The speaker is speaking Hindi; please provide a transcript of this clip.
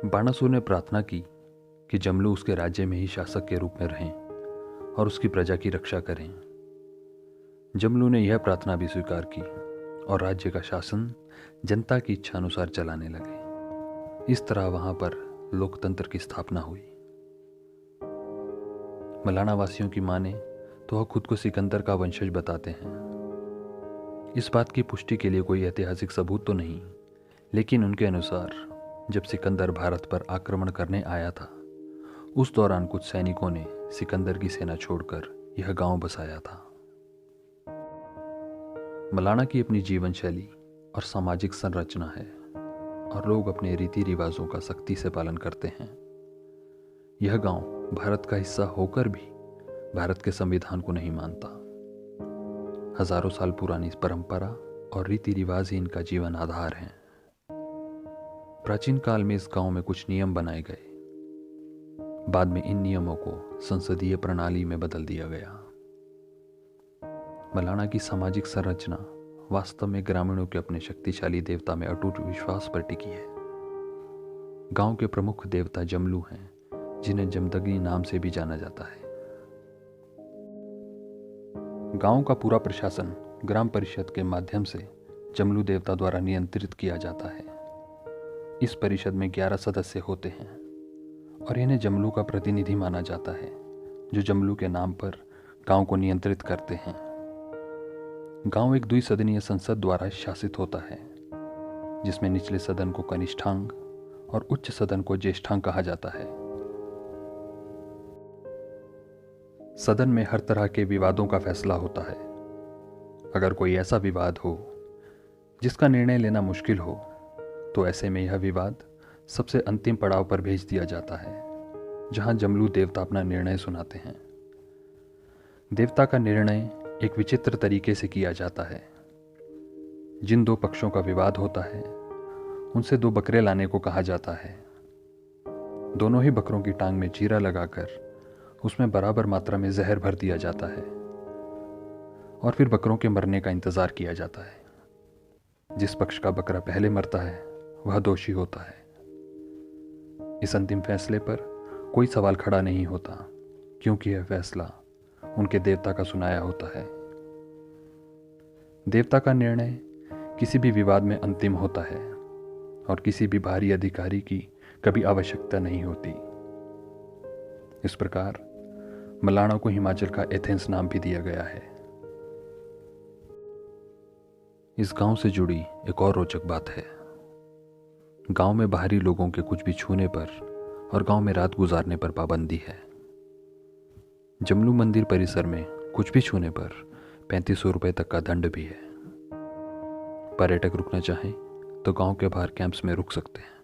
बाणासुर ने प्रार्थना की कि जमलू उसके राज्य में ही शासक के रूप में रहें और उसकी प्रजा की रक्षा करें। जमलू ने यह प्रार्थना भी स्वीकार की और राज्य का शासन जनता की इच्छा अनुसार चलाने लगे। इस तरह वहां पर लोकतंत्र की स्थापना हुई। मलाना वासियों की माने तो वह खुद को सिकंदर का वंशज बताते हैं। इस बात की पुष्टि के लिए कोई ऐतिहासिक सबूत तो नहीं, लेकिन उनके अनुसार जब सिकंदर भारत पर आक्रमण करने आया था, उस दौरान कुछ सैनिकों ने सिकंदर की सेना छोड़कर यह गांव बसाया था। मलाना की अपनी जीवन शैली और सामाजिक संरचना है और लोग अपने रीति रिवाजों का सख्ती से पालन करते हैं। यह गांव भारत का हिस्सा होकर भी भारत के संविधान को नहीं मानता। हजारों साल पुरानी इस परंपरा और रीति रिवाज ही इनका जीवन आधार हैं। प्राचीन काल में इस गांव में कुछ नियम बनाए गए। बाद में इन नियमों को संसदीय प्रणाली में बदल दिया गया। मलाना की सामाजिक संरचना वास्तव में ग्रामीणों के अपने शक्तिशाली देवता में अटूट विश्वास पर टिकी है। गांव के प्रमुख देवता जमलू हैं, जिन्हें जमदग्नि नाम से भी जाना जाता है। गांव का पूरा प्रशासन ग्राम परिषद के माध्यम से जमलू देवता द्वारा नियंत्रित किया जाता है। इस परिषद में 11 सदस्य होते हैं और इन्हें जमलू का प्रतिनिधि माना जाता है, जो जमलू के नाम पर गांव को नियंत्रित करते हैं। गांव एक द्विसदनीय संसद द्वारा शासित होता है, जिसमें निचले सदन को कनिष्ठांग और उच्च सदन को ज्येष्ठांग कहा जाता है। सदन में हर तरह के विवादों का फैसला होता है। अगर कोई ऐसा विवाद हो जिसका निर्णय लेना मुश्किल हो, तो ऐसे में यह विवाद सबसे अंतिम पड़ाव पर भेज दिया जाता है, जहां जमलू देवता अपना निर्णय सुनाते हैं। देवता का निर्णय एक विचित्र तरीके से किया जाता है। जिन दो पक्षों का विवाद होता है, उनसे 2 बकरे लाने को कहा जाता है। दोनों ही बकरों की टांग में चीरा लगाकर उसमें बराबर मात्रा में जहर भर दिया जाता है और फिर बकरों के मरने का इंतजार किया जाता है। जिस पक्ष का बकरा पहले मरता है वह दोषी होता है। इस अंतिम फैसले पर कोई सवाल खड़ा नहीं होता, क्योंकि यह फैसला उनके देवता का सुनाया होता है। देवता का निर्णय किसी भी विवाद में अंतिम होता है और किसी भी बाहरी अधिकारी की कभी आवश्यकता नहीं होती। इस प्रकार मलाना को हिमाचल का एथेंस नाम भी दिया गया है। इस गांव से जुड़ी एक और रोचक बात है। गांव में बाहरी लोगों के कुछ भी छूने पर और गांव में रात गुजारने पर पाबंदी है। जमलू मंदिर परिसर में कुछ भी छूने पर 3500 रुपये तक का दंड भी है। पर्यटक रुकना चाहें तो गांव के बाहर कैंप्स में रुक सकते हैं।